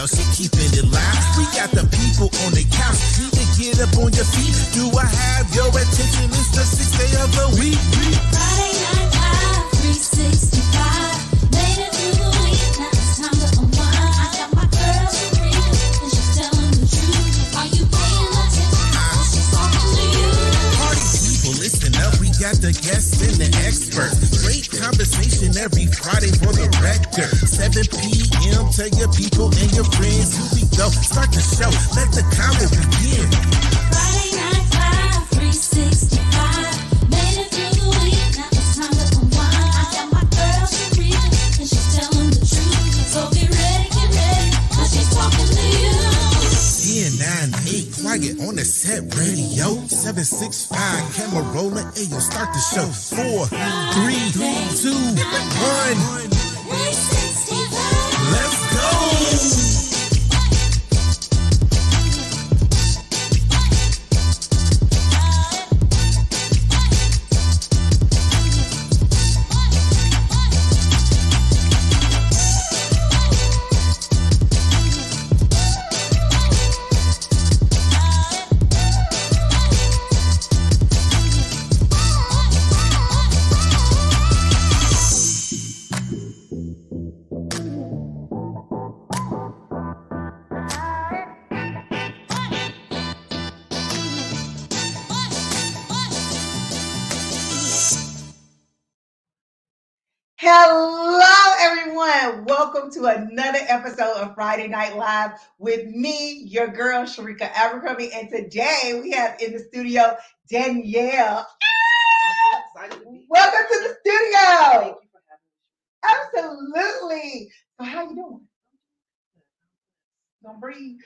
she keeping it live. We got the people on the couch. Need to get up on your feet. Do I have your attention? It's the 6th day of the week. Friday Night Live, 365. Made it through the week, now it's time to unwind. I got my girl Serena, and she's telling the truth. Are you paying attention? Oh, she's talking to you. Party people, listen up. We got the guests and the experts. Great conversation every Friday for the record. 7 p.m. Tell your people and your friends. Here we go. Start the show. Let the combo begin. Friday Night Live, 365. Made it through the week, now it's time to unwind. I got my girl Serena, and she's telling the truth. So get ready, cause she's talking to you. 10-9-8, quiet on the set radio. 765, camera rolling. Ayo, start the show. 4, 3, 2, 1. 365. Let's go. Hello, everyone. Welcome to another episode of Friday Night Live with me, your girl, Sharika Abercrombie. And today we have in the studio Danielle. Welcome to the studio. Thank you for having me. Absolutely. So how you doing? Don't breathe.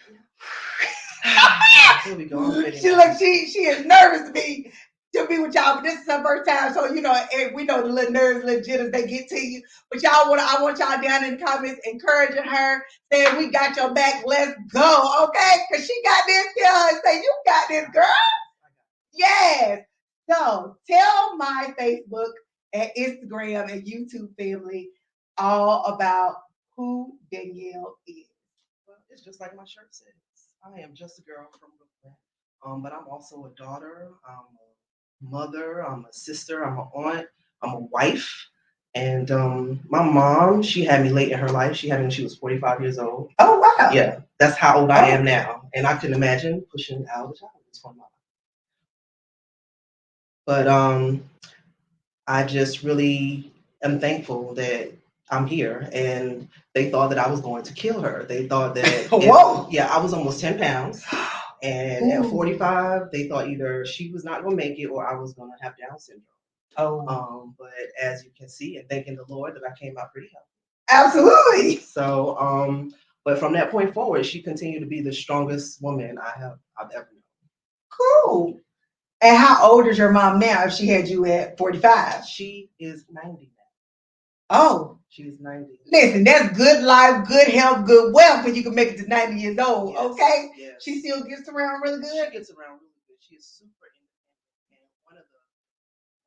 Here we go. I'm ready She now. looks. She is nervous to be with y'all, but this is her first time, so you know we know the little nerves, little jitters they get to you. But I want y'all down in the comments encouraging her, saying we got your back. Let's go, okay? Because she got this. Tell her, say you got this, girl. Yes. So tell my Facebook and Instagram and YouTube family all about who Danielle is. Well, it's just like my shirt says. I am just a girl from Brooklyn. But I'm also a daughter. I'm a mother. I'm a sister. I'm an aunt. I'm a wife. And my mom, she had me late in her life. She had me when she was 45 years old. Oh wow. Yeah, that's how old I am now. And I can imagine pushing out a child from my life. But I just really am thankful that I'm here. And they thought that I was going to kill her. They thought that Whoa. I was almost 10 pounds. And Ooh. at 45, they thought either she was not going to make it or I was going to have Down syndrome. Oh. But as you can see, and thanking the Lord that I came out pretty healthy. Absolutely. So, but from that point forward, she continued to be the strongest woman I've ever known. Cool. And how old is your mom now if she had you at 45? She is 90 now. Oh. She's 90. Listen, that's good life, good health, good wealth when you can make it to 90 years old, Yes, okay? yes. She still gets around really good? She gets around really good. She is super independent. And one of the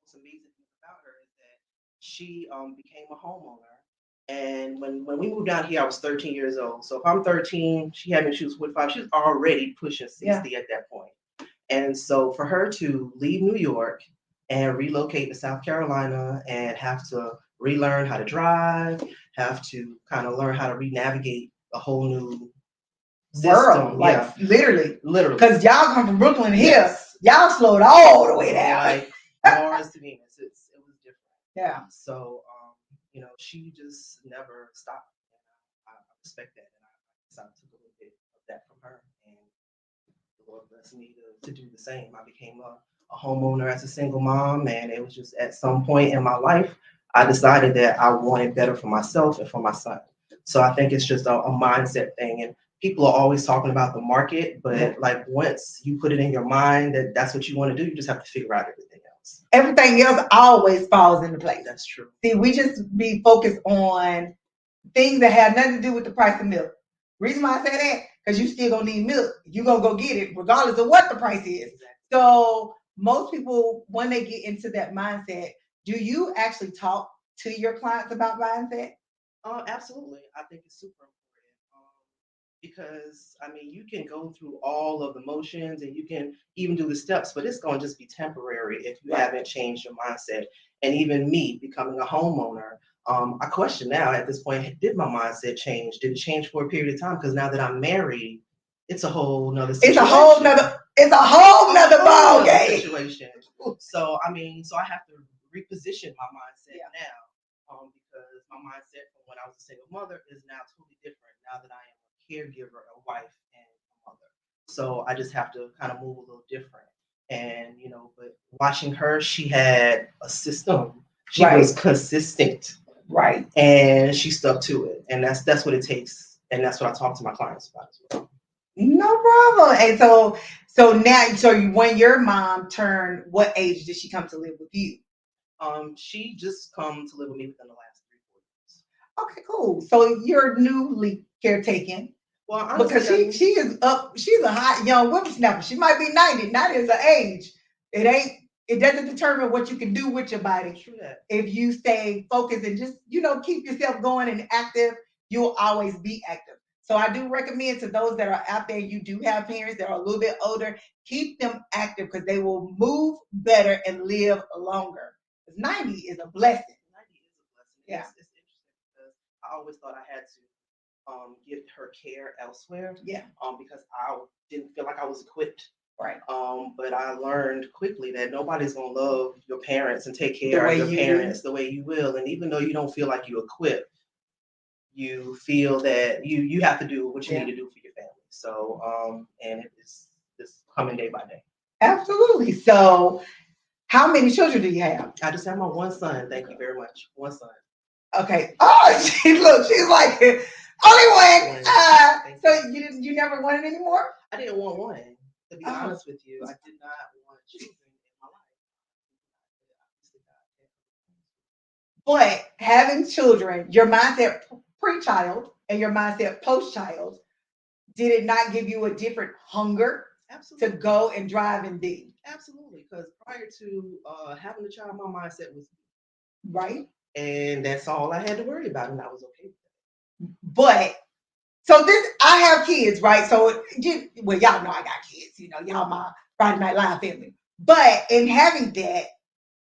most amazing things about her is that she became a homeowner. And when we moved down here, I was 13 years old. So if I'm 13, she had me when she was 45. She's already pushing 60 at that point. And so for her to leave New York and relocate to South Carolina and have to relearn how to drive, have to kind of learn how to re-navigate a whole new World, like literally. Because y'all come from Brooklyn here, Yes. y'all slowed all the way down. Like Mars to Venus, it was different. Yeah. So she just never stopped. And I respect that, and I took a little bit of that from her, and the Lord blessed me to do the same. I became a homeowner as a single mom, and it was just at some point in my life, I decided that I wanted better for myself and for my son. So I think it's just a mindset thing, and people are always talking about the market, but like once you put it in your mind that that's what you want to do, you just have to figure out everything else. Everything else always falls into place. That's true. See, we just be focused on things that have nothing to do with the price of milk. Reason why I say that, because you still gonna need milk. You're gonna go get it regardless of what the price is. Exactly. So most people, when they get into that mindset, do you actually talk to your clients about mindset? Absolutely. I think it's super important. because I mean, you can go through all of the motions and you can even do the steps, but it's going to just be temporary if you haven't changed your mindset. And even me becoming a homeowner, I question now at this point, did my mindset change? Did it change for a period of time? Because now that I'm married, it's a whole nother situation. It's a whole nother ball game. Situation. So I mean, so I have to reposition my mindset now, because my mindset from when I was a single mother is now totally different now that I am a caregiver, a wife, and a mother. So I just have to kind of move a little different. And but watching her, she had a system. She was consistent, right, and she stuck to it. And that's what it takes. And that's what I talk to my clients about as well. No problem. And so now, when your mom turned, what age did she come to live with you? She just come to live with me within the last 3-4 years. Okay, cool. So you're newly caretaking. Well, because she is up. She's a hot young whippersnapper. She might be 90. 90 is an age. It doesn't determine what you can do with your body. True that. If you stay focused and just keep yourself going and active, you'll always be active. So I do recommend to those that are out there, you do have parents that are a little bit older, keep them active because they will move better and live longer. 90 is a blessing. 90 is a blessing. Yeah. It's interesting because I always thought I had to give her care elsewhere. Yeah. Because I didn't feel like I was equipped. Right. But I learned quickly that nobody's gonna love your parents and take care of your parents the way you will. And even though you don't feel like you're equipped, you feel that you have to do what you need to do for your family. So and it's coming day by day. Absolutely. So how many children do you have? I just have my one son. Thank you very much. One son. Okay. Oh, she's like only one. So you never wanted any more? I didn't want one. To be honest with you, I did not want children in my life. But having children, your mindset pre-child and your mindset post-child, did it not give you a different hunger to go and drive and be? Absolutely, because prior to having a child, my mindset was right, and that's all I had to worry about, and I was okay with that. But so I have kids, right? So y'all know I got kids. Y'all my Friday Night Live family. But in having that,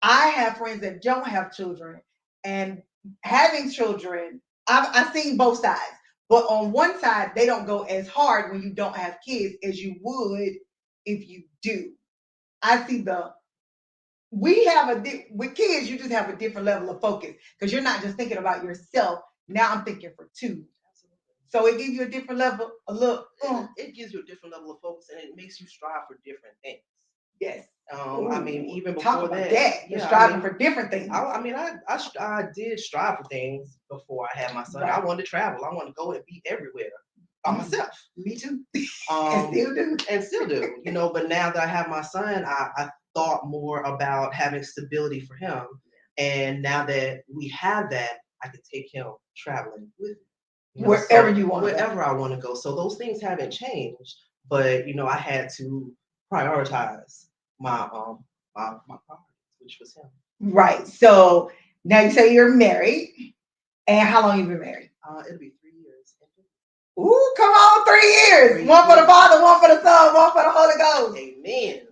I have friends that don't have children, and having children, I've seen both sides. But on one side, they don't go as hard when you don't have kids as you would if you do. I see with kids, you just have a different level of focus because you're not just thinking about yourself. Now I'm thinking for two. So it gives you a different level, It gives you a different level of focus, and it makes you strive for different things. Yes. I mean, even before that, you're striving for different things. I did strive for things before I had my son. Right. I wanted to travel. I wanted to go and be everywhere by myself. Me too. And still do. But now that I have my son, I thought more about having stability for him. And now that we have that, I can take him traveling with me. Wherever you want. Wherever I want to go. So those things haven't changed, but I had to prioritize my priorities, which was him. Right. So now you say you're married, and how long you been married? It'll be 3 years. Ooh, come on, 3 years. One for the Father, one for the Son, one for the Holy Ghost. Amen.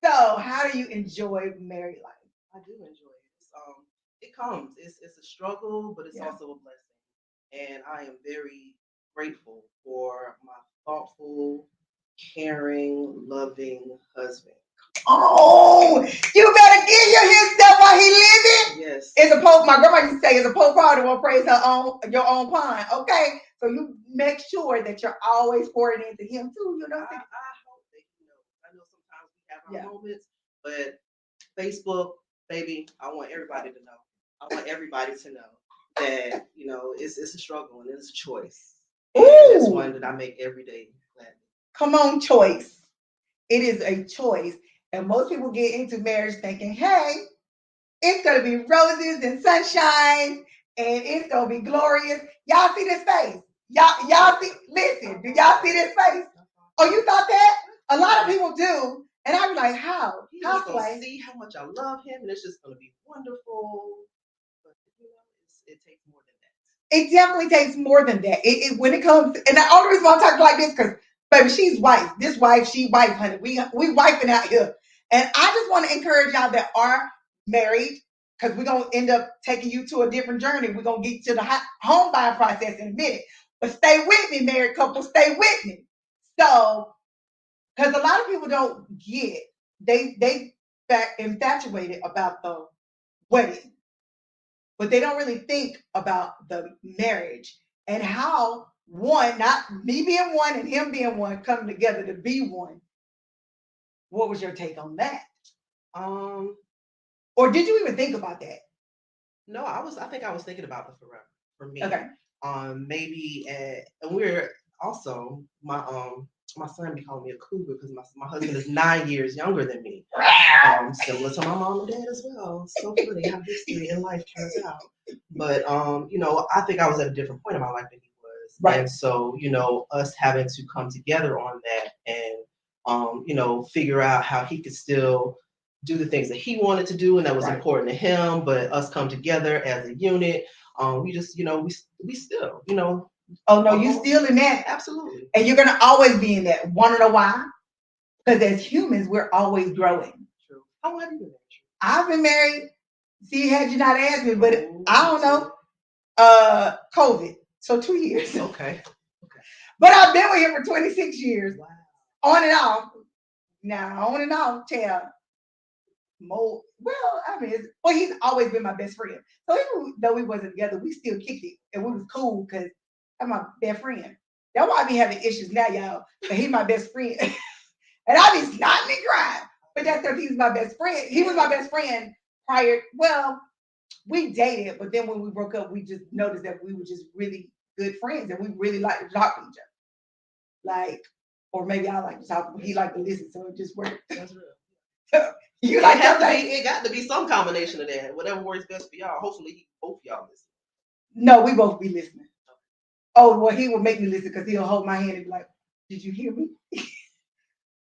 So, how do you enjoy married life? I do enjoy it. It comes. It's a struggle, but it's also a blessing. And I am very grateful for my thoughtful, caring, loving husband. Oh, you better give him stuff while he living. Yes. My grandma used to say, "It's a poor party won't praise your own pond." Okay, so you make sure that you're always pouring into him too. I hope that he knows. I know sometimes we have our moments, but Facebook, baby, I want everybody to know. I want everybody to know that it's a struggle and it's a choice. And it's one that I make every day. Come on, choice. It is a choice. And most people get into marriage thinking, hey, it's going to be roses and sunshine and it's going to be glorious. Y'all see this face? Y'all see, do y'all see this face? Oh, you thought that? A lot of people do. And I'm like, how? He's just gonna Halfway. see how much I love him, and it's just gonna be wonderful. But it takes more than that. It definitely takes more than that. When it comes, and the only reason why I'm talking like this because baby, she's wife. This wife, she wife, honey. We wifing out here, and I just want to encourage y'all that are married because we're gonna end up taking you to a different journey. We're gonna get to the home buying process in a minute, but stay with me, married couple. Stay with me. So, because a lot of people don't get they infatuated about the wedding, but they don't really think about the marriage and how one, not me being one and him being one, come together to be one. What was your take on that? Um, Or did you even think about that? no, I think I was thinking about the forever for me. Okay. Maybe and we're also my son be calling me a cougar because my husband is 9 years younger than me. Similar to my mom and dad as well. So funny how history in life turns out. But I think I was at a different point in my life than he was. Right. And so, us having to come together on that and figure out how he could still do the things that he wanted to do and that was Right. important to him, but us come together as a unit. We just, we still, Oh no, you still in that. absolutely. And you're gonna always be in that. Wanna know why? Because as humans, we're always growing. True. How long have you been married? I've been married. See, had you not asked me, but Oh, I don't know. COVID. So 2 years. Okay. But I've been with him for 26 years. Wow. On and off. Now, on and off, tell more. Well, I mean, he's always been my best friend. So even though we wasn't together, we still kicked it. And we was cool because I'm my best friend. That's why I be having issues now, y'all. But he's my best friend. And I be snotting and crying. But that's because he's my best friend. He was my best friend prior. Well, we dated, but then when we broke up, we just noticed that we were just really good friends and we really liked to talk to each other. Like, or maybe I like to talk, but he liked to listen, so it just worked. That's real. You like it got to be some combination of that. Whatever works best for y'all. Hopefully, both y'all listen. No, we both be listening. Oh, well, he will make me listen because he'll hold my hand and be like, "Did you hear me?"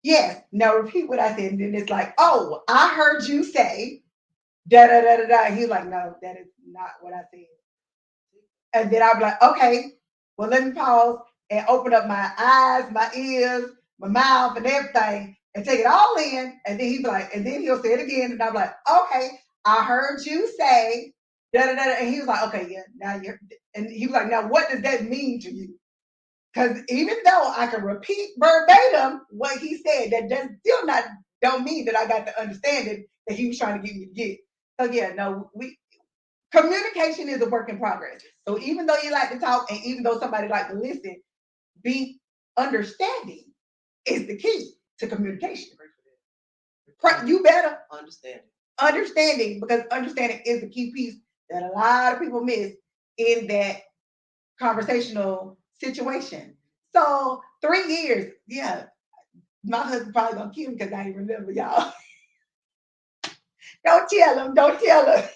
Yes. Now repeat what I said, and then it's like, "Oh, I heard you say da da da da da." He's like, "No, that is not what I said." And then I'll be like, "Okay, well, let me pause and open up my eyes, my ears, my mouth, and everything, and take it all in." And then he's like, and then he'll say it again, and I'm like, "Okay, I heard you say da da da," and he was like, "Okay, yeah, now you're," and he was like, "Now what does that mean to you?" Because even though I can repeat verbatim what he said, that does still not don't mean that I got the understanding that he was trying to get me to get. So yeah, no, communication is a work in progress. So even though you like to talk and even though somebody like to listen, be understanding is the key to communication. You better understanding because understanding is the key piece that a lot of people miss in that conversational situation. So 3 years, yeah. My husband probably gonna kill me because I ain't remember y'all. Don't tell him. Don't tell him.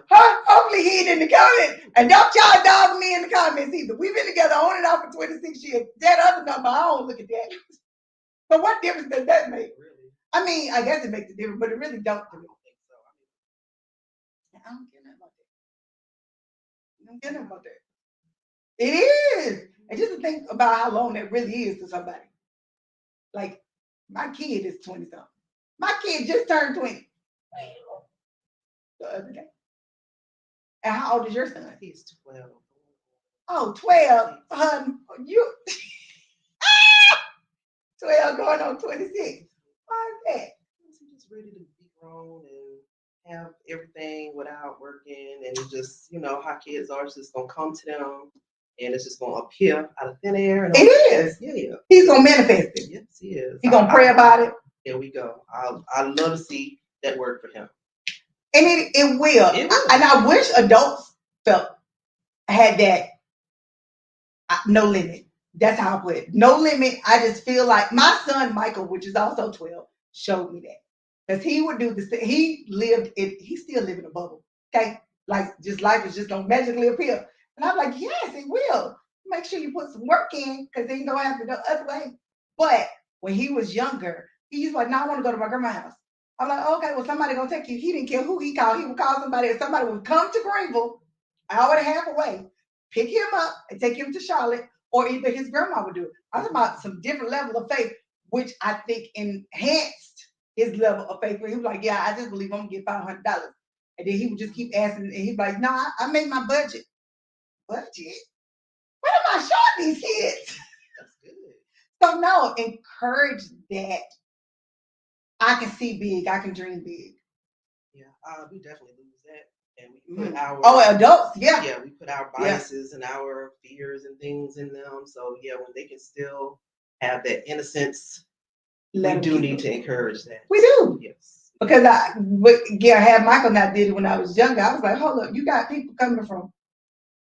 Hopefully he ain't in the comments. And don't y'all dog me in the comments either. We've been together on and off for 26 years. That other number, I don't look at that. But what difference does that make? Really? I mean, I guess it makes a difference, but it really don't to me. I don't care nothing about that. I don't care nothing about that. It is. And just to think about how long that really is to somebody. Like, my kid is 20 something. My kid just turned 20 the other day. And how old is your son? He's 12. Oh, 12. You 12 going on 26. Why is that? He's just ready to be grown and have everything without working. And it's just, how kids are. It's just going to come to them. And it's just going to appear out of thin air. And it is. Yeah. He's going to manifest it. Yes, he is. He's going to pray about it. There we go. I love to see that work for him. And it will. And I wish adults had that no limit. That's how I put it. No limit. I just feel like my son, Michael, which is also 12, showed me that. Because he would do this. He still live in a bubble. Okay? Like, just life is just going to magically appear. And I'm like, yes, it will. Make sure you put some work in because then you don't have to go other way. But when he was younger, he's like, no, I want to go to my grandma's house. I'm like, okay, well, somebody gonna take you. He didn't care who he called. He would call somebody, and somebody would come to Greenville, hour and a half away, pick him up and take him to Charlotte, or either his grandma would do it. I'm talking about some different level of faith, which I think enhanced his level of faith. Where he was like, yeah, I just believe I'm gonna get $500, and then he would just keep asking, and he'd be like, no, I made my budget. Budget? What am I showing these kids? That's good. So no, encourage that. I can see big. I can dream big. Yeah, we definitely lose that, and we put adults, yeah. Yeah, we put our biases and our fears and things in them. So yeah, when they can still have that innocence, we do need to encourage that. We do. Yes. Because I had Michael and I did it when I was younger. I was like, hold up, you got people coming from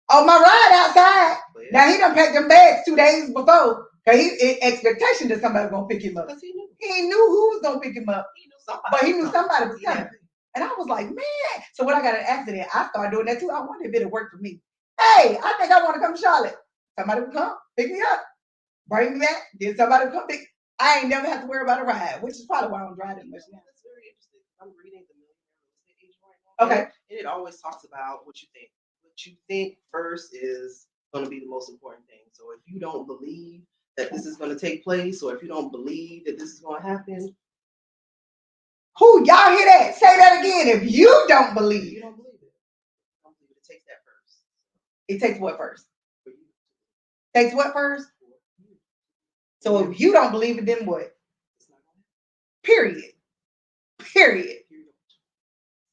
my ride outside. Yeah. Now he done packed them bags 2 days before. Cause he in expectation that somebody was gonna pick him up. Because he knew who was gonna pick him up. He knew somebody. But he knew somebody was coming. And I was like, man. So when I got an accident, I started doing that too. I wonder if it'll work for me. Hey, I think I want to come to Charlotte. Somebody would come, pick me up, bring me back. Then somebody would come pick. I ain't never have to worry about a ride, which is probably why I don't drive that much now. That's very interesting. I'm reading the Millionaire Real Estate Agent right now. Okay. And it always talks about what you think. What you think first is going to be the most important thing. So if you don't believe that this is going to take place, or if you don't believe that this is going to happen. Who, y'all hear that? Say that again. If you don't believe. You don't believe it. You don't believe it. It takes that first. It takes what first? Takes what first? So if you don't believe it, then what? Period. Period.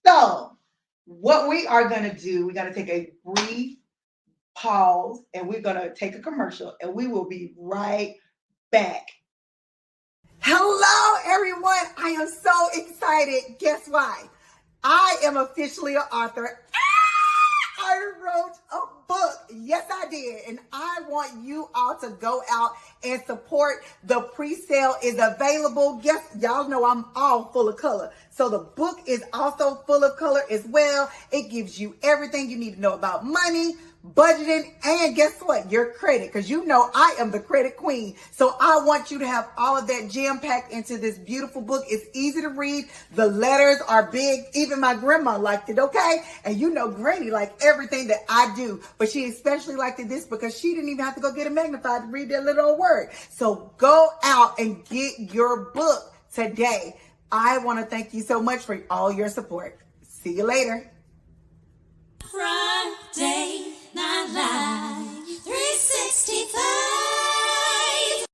So what we are going to do, we're going to take a brief pause, and we're going to take a commercial, and we will be right back. Hello, everyone. I am so excited. Guess why? I am officially an author. I wrote a book. Yes, I did. And I want you all to go out and support. The pre-sale is available. Yes, y'all know I'm all full of color. So the book is also full of color as well. It gives you everything you need to know about money, budgeting, and guess what? Your credit, because you know I am the credit queen. So I want you to have all of that jam-packed into this beautiful book. It's easy to read. The letters are big. Even my grandma liked it, okay? And you know Granny liked everything that I do, but she especially liked this because she didn't even have to go get it magnified to read that little old word. So go out and get your book today. I want to thank you so much for all your support. See you later. Friday Night Live 365.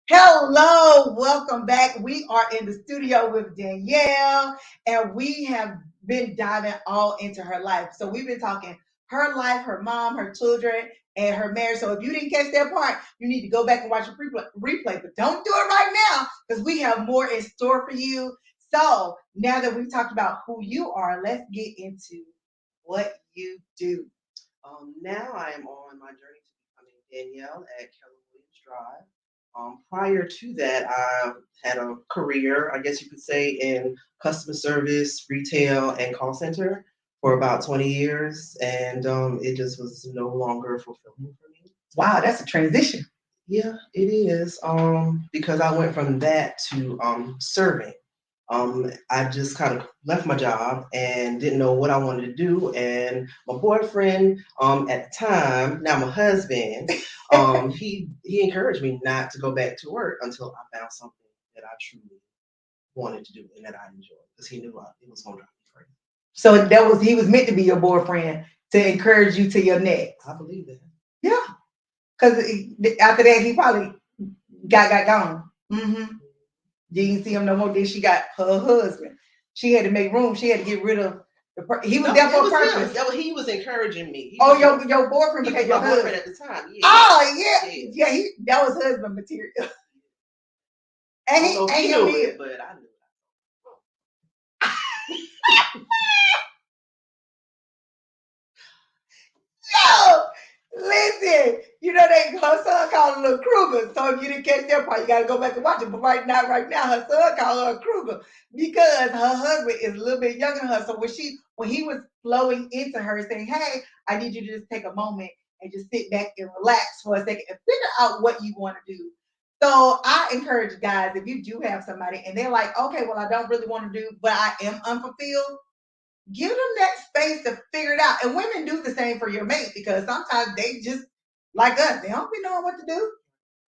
Hello, welcome back. We are in the studio with Danielle, and we have been diving all into her life. So we've been talking her life, her mom, her children, and her marriage. So if you didn't catch that part, you need to go back and watch the replay. But don't do it right now, because we have more in store for you. So now that we've talked about who you are, let's get into what you do. Now I am on my journey to becoming Danielle at Keller Williams Drive. Prior to that, I had a career, I guess you could say, in customer service, retail, and call center for about 20 years. And it just was no longer fulfilling for me. Wow, that's a transition. Yeah, it is. Because I went from that to serving. I just kind of left my job and didn't know what I wanted to do. And my boyfriend, at the time, now my husband, he encouraged me not to go back to work until I found something that I truly wanted to do and that I enjoyed, because he knew it was going to drive me crazy. So he was meant to be your boyfriend to encourage you to your next. I believe that. Yeah, because after that he probably got gone. Mm-hmm. You didn't see him no more. Then she got her husband. She had to make room. She had to get rid of he was there for a purpose. Yeah, well, he was encouraging me. Your boyfriend became your husband at the time. Yeah. Oh yeah. That was husband material. And he knew it, but I knew Yo, listen, you know her son called her little Kruger. So if you didn't catch that part, you gotta go back and watch it. But right now, her son called her a Kruger because her husband is a little bit younger than her. So when he was flowing into her saying, hey, I need you to just take a moment and just sit back and relax for a second and figure out what you want to do. So I encourage guys, if you do have somebody and they're like, okay, well, I don't really want to do, but I am unfulfilled, give them that space to figure it out. And women do the same for your mate because sometimes they just like us, they don't be knowing what to do.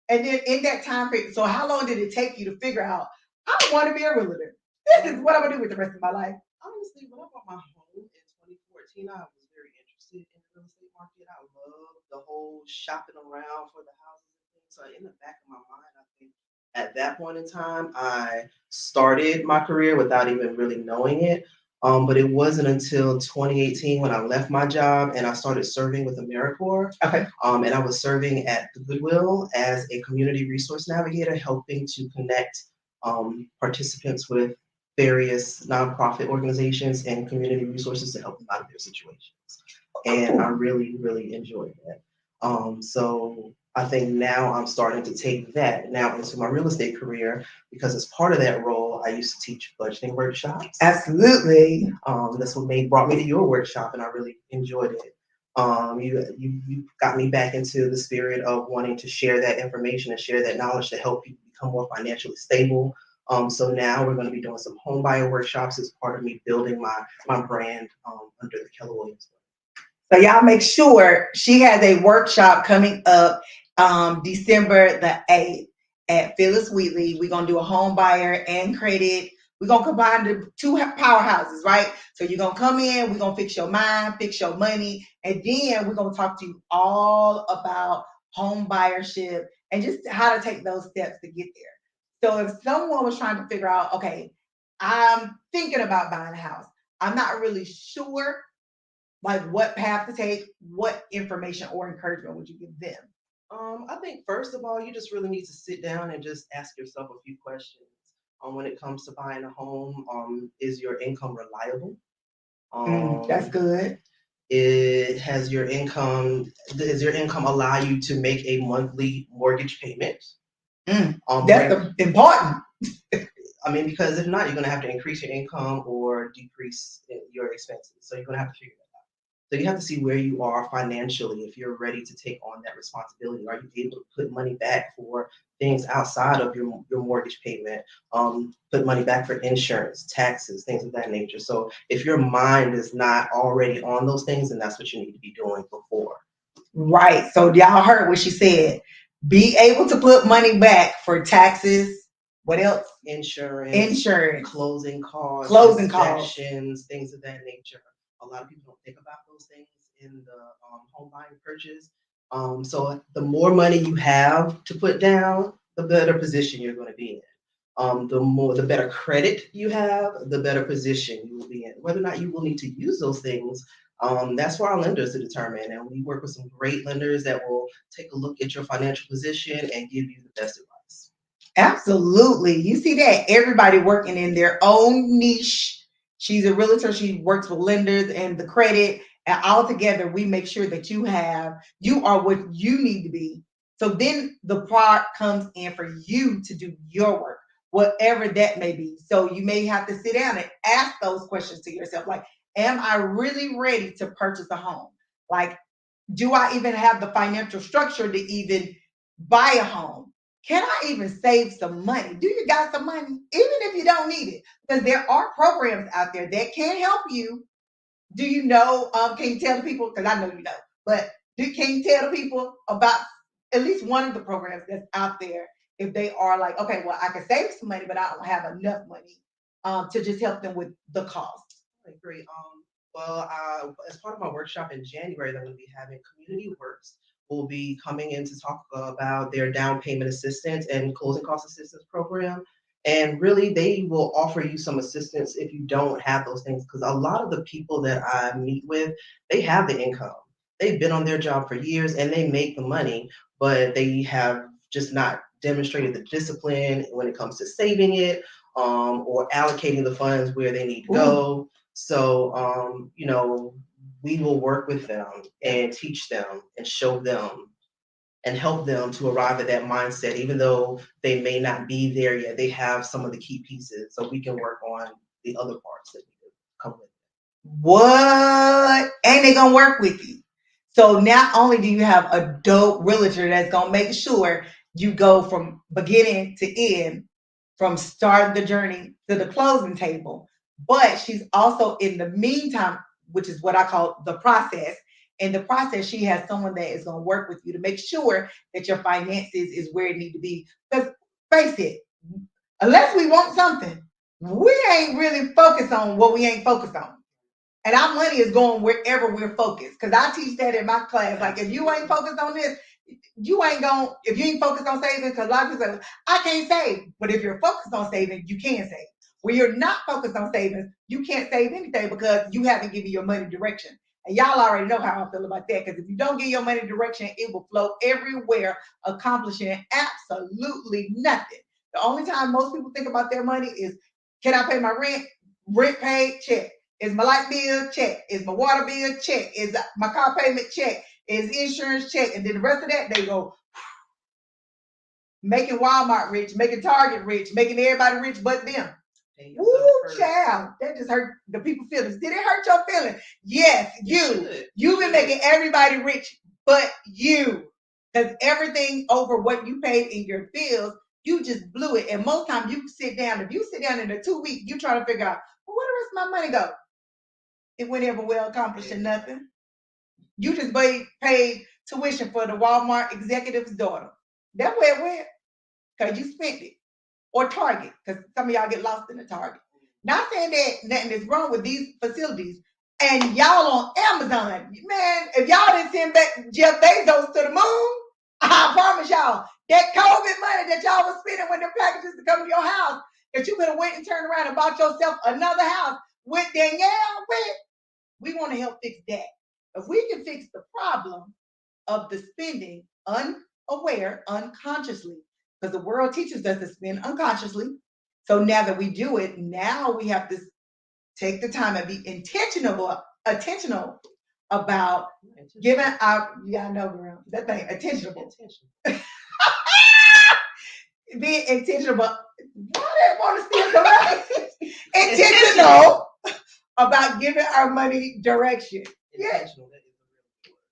And then in that time period, so how long did it take you to figure out, I want to be a realtor? This is what I'm gonna do with the rest of my life. Honestly, when I bought my home in 2014, I was very interested in the real estate market. I loved the whole shopping around for the houses and things. So in the back of my mind, I think at that point in time, I started my career without even really knowing it. But it wasn't until 2018 when I left my job and I started serving with AmeriCorps. Okay. And I was serving at the Goodwill as a community resource navigator, helping to connect participants with various nonprofit organizations and community resources to help them out of their situations. And I really, really enjoyed that. So I think now I'm starting to take that now into my real estate career because as part of that role, I used to teach budgeting workshops. Absolutely. That's what brought me to your workshop, and I really enjoyed it. You got me back into the spirit of wanting to share that information and share that knowledge to help people become more financially stable. So now we're going to be doing some home buyer workshops as part of me building my brand under the Keller Williams. So y'all make sure she has a workshop coming up December the 8th at Phyllis Wheatley. We're going to do a home buyer and credit. We're going to combine the two powerhouses, right? So you're going to come in, we're going to fix your mind, fix your money, and then we're going to talk to you all about home buyership and just how to take those steps to get there. So if someone was trying to figure out, okay, I'm thinking about buying a house, I'm not really sure like what path to take, what information or encouragement would you give them? I think first of all, you just really need to sit down and just ask yourself a few questions. When it comes to buying a home, is your income reliable? That's good. Does your income allow you to make a monthly mortgage payment? That's important. I mean, because if not, you're going to have to increase your income or decrease your expenses. So you're going to have to figure that out. So you have to see where you are financially if you're ready to take on that responsibility. Are you able to put money back for things outside of your mortgage payment? Put money back for insurance, taxes, things of that nature. So if your mind is not already on those things, then that's what you need to be doing before. Right. So y'all heard what she said. Be able to put money back for taxes. What else? Insurance, closing costs, inspections, things of that nature. A lot of people don't think about those things in the home buying purchase. So the more money you have to put down, the better position you're going to be in. The better credit you have, the better position you will be in. Whether or not you will need to use those things, that's for our lenders to determine. And we work with some great lenders that will take a look at your financial position and give you the best advice. Absolutely. You see that everybody working in their own niche. She's a realtor. She works with lenders and the credit. And all together, we make sure that you are what you need to be. So then the part comes in for you to do your work, whatever that may be. So you may have to sit down and ask those questions to yourself. Like, am I really ready to purchase a home? Like, do I even have the financial structure to even buy a home? Can I even save some money? Do you got some money? Even if you don't need it, because there are programs out there that can help you. Do you know, can you tell the people, because I know you know, but can you tell the people about at least one of the programs that's out there if they are like, okay, well, I can save some money, but I don't have enough money to just help them with the cost. Great. As part of my workshop in January, I'm going to be having Community Works will be coming in to talk about their down payment assistance and closing cost assistance program. And really, they will offer you some assistance if you don't have those things. Because a lot of the people that I meet with, they have the income. They've been on their job for years and they make the money, but they have just not demonstrated the discipline when it comes to saving it or allocating the funds where they need to go. So, we will work with them and teach them and show them and help them to arrive at that mindset, even though they may not be there yet. They have some of the key pieces, so we can work on the other parts that we come with. What? And they're gonna work with you. So not only do you have a dope realtor that's gonna make sure You go from beginning to end, from start the journey to the closing table. But she's also in the meantime, which is what I call the process. In the process, she has someone that is going to work with you to make sure that your finances is where it need to be. Because face it, unless we want something, we ain't really focused on what we ain't focused on. And our money is going wherever we're focused. Because I teach that in my class. Like, if you ain't focused on this, you ain't going, if you ain't focused on saving, because a lot of people say, I can't save. But if you're focused on saving, you can save. When you're not focused on saving, you can't save anything because you haven't given your money direction. And y'all already know how I feel about that. Because if you don't give your money direction, it will flow everywhere, accomplishing absolutely nothing. The only time most people think about their money is, can I pay my rent? Rent paid, check. Is my light bill? Check. Is my water bill? Check. Is my car payment? Check. Is insurance? Check. And then the rest of that, they go making Walmart rich, making Target rich, making everybody rich but them. Woo, child. That just hurt the people's feelings. Did it hurt your feelings? Yes, you. You've been making everybody rich but you. Because everything over what you paid in your bills, you just blew it. And most times you sit down, if you sit down in the 2 weeks, you try to figure out, well, where the rest of my money go? It went ever well accomplished and nothing. You just paid tuition for the Walmart executive's daughter. That's where it went. Because you spent it. Or Target, because some of y'all get lost in the Target. Not saying that nothing is wrong with these facilities. And y'all on Amazon, man, if y'all didn't send back Jeff Bezos to the moon, I promise y'all, that COVID money that y'all was spending when the packages to come to your house, that you could have went and turned around and bought yourself another house with Danielle with, we want to help fix that. If we can fix the problem of the spending unaware, unconsciously, because the world teaches us to spend unconsciously. So now that we do it, now we have to take the time and be intentional about giving our, yeah, I know, girl, that thing, intentional. Being intentional, why they want to steal the money? Intentional about giving our money direction. Yeah.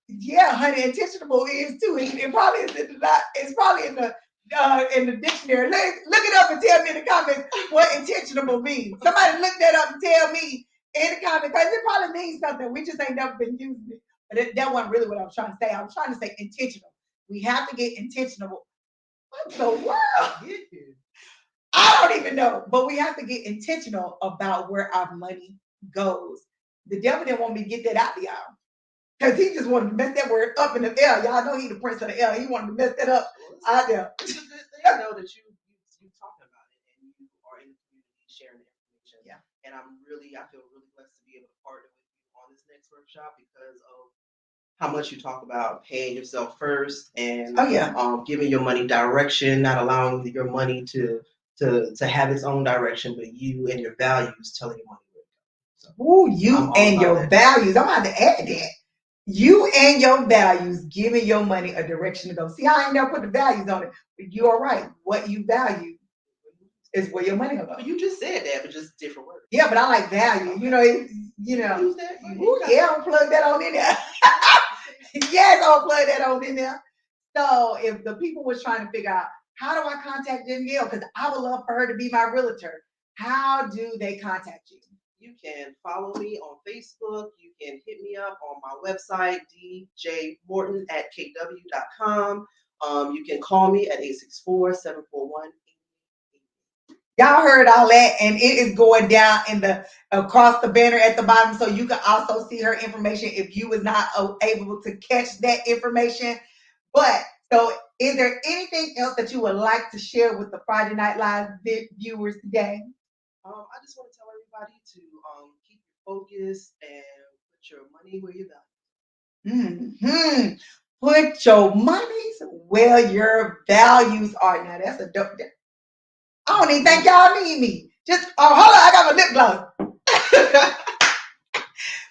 Yeah, honey, intentional is too. It probably is it's probably in the dictionary. Look it up and tell me in the comments what intentional means. Somebody look that up and tell me in the comments, because it probably means something. We just ain't never been using it. But that wasn't really what I was trying to say. I was trying to say intentional. We have to get intentional. What the world? I don't even know. But we have to get intentional about where our money goes. The devil didn't want me to get that out of y'all. Because he just wanted to mess that word up in the air. Y'all know he's the prince of the air. He wanted to mess that up out there. It's a good thing, I know that you talking about it and you are in the community sharing the information. Yeah. And I feel really blessed to be able to partner with you on this next workshop because of how much you talk about paying yourself first and giving your money direction, not allowing your money to have its own direction, but you and your values telling your money where to go. So, ooh, you and your values. I'm about to add that. You and your values giving your money a direction to go. See, I ain't never put the values on it. But you are right. What you value is where your money will go. But you just said that, but just different words. Yeah, but I like value. You know. Use that. Ooh, yeah, I'll plug that on in there. Yes, I'll plug that on in there. So if the people was trying to figure out how do I contact Danielle, because I would love for her to be my realtor, how do they contact you? You can follow me on Facebook. You can hit me up on my website, djmorton@kw.com. You can call me at 864-741. Y'all heard all that, and it is going down across the banner at the bottom, so you can also see her information if you was not able to catch that information. But so, is there anything else that you would like to share with the Friday Night Live viewers today? I just want to tell everybody to keep your focus and put your money where your values. Put your money where your values are. Now that's a dope. I don't even think y'all need me. Just hold on, I got my lip gloss.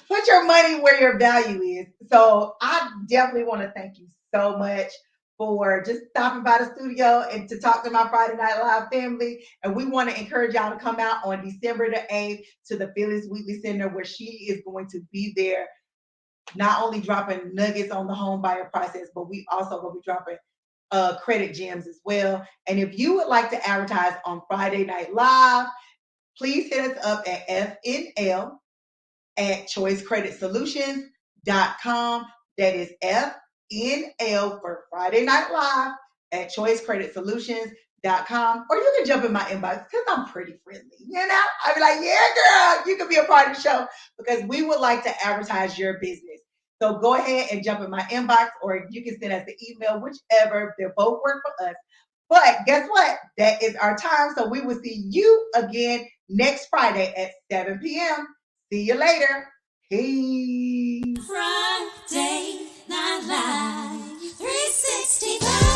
Put your money where your value is. So I definitely want to thank you so much for just stopping by the studio and to talk to my Friday Night Live family. And we want to encourage y'all to come out on December the 8th to the Phyllis Wheatley Center, where she is going to be there, not only dropping nuggets on the home buyer process, but we also going to be dropping credit gems as well. And if you would like to advertise on Friday Night Live, please hit us up at FNL at choicecreditsolutions.com. That is FNL for Friday Night Live at choicecreditsolutions.com. Or you can jump in my inbox because I'm pretty friendly. You know, I'll be like, yeah, girl, you can be a part of the show because we would like to advertise your business. So go ahead and jump in my inbox, or you can send us an email, whichever. They both work for us. But guess what? That is our time. So we will see you again next Friday at 7 p.m. See you later. Peace. Friday Night Live 365.